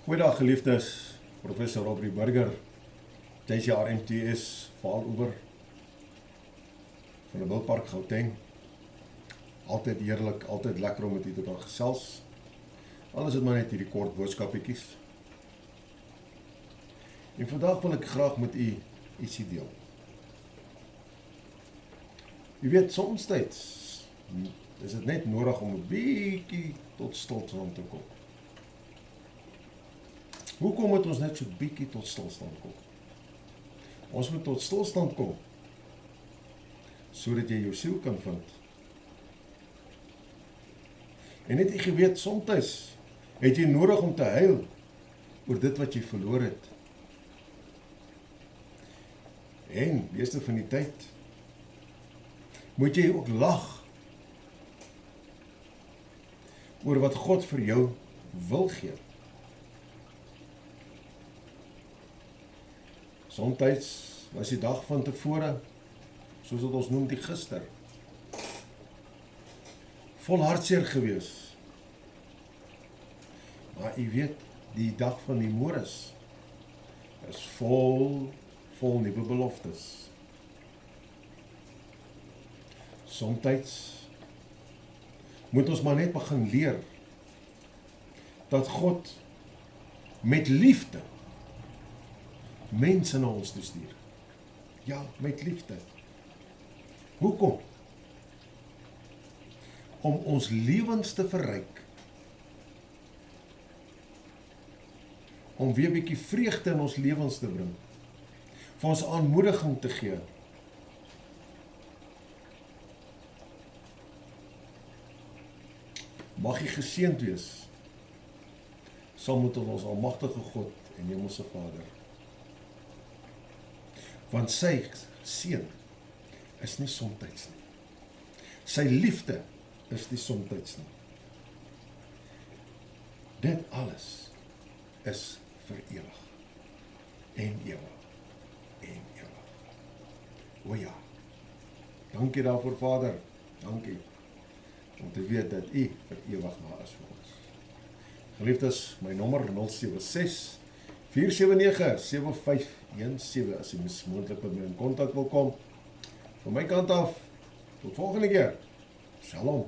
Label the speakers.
Speaker 1: Goeiedag geliefdes, Professor Aubrey Burger, JCRMTS, Vaaloewer, van die Wildpark Gauteng. Altyd heerlik, altyd lekker om met u te kan gesels. Al is dit maar net hierdie kort boodskapietjies. En vandag wil ek graag met u ietsie deel. U weet, soms tyds is dit net nodig om 'n bietjie tot stilstand te kom. Hoekom moet ons net so bietjie tot stilstand kom? Ons moet tot stilstand kom, sodat jy jou siel kan vind. En het jy geweet, soms het jy nodig om te huil oor dit wat jy verloor het. En meeste van die tyd moet jy ook lag oor wat God vir jou wil gee. Soms was die dag van tevore, soos wat ons noem die gister, vol hartseer gewees. Maar u weet, die dag van die môres is vol nuwe beloftes. Soms moet ons maar net begin leer dat God met liefde mense na ons toe stuur. Ja, met liefde. Hoekom? Om ons lewens te verryk. Om weer 'n bietjie vreugde in ons lewens te bring. Vir ons aanmoediging te gee. Mag jy geseënd wees, saam met ons almagtige God en Hemelse Vader. Want sy seën is nie soms nie. Sy liefde is nie soms nie. Dit alles is vir ewig. En ewig. En ewig. O ja. Dankie daarvoor, Vader. Dankie. Om te weet dat u vir ewig na is vir ons. Geliefdes, my nommer 076 479 7517 as jy moontlik met my in kontak wil kom. Van my kant af, tot volgende keer. Shalom.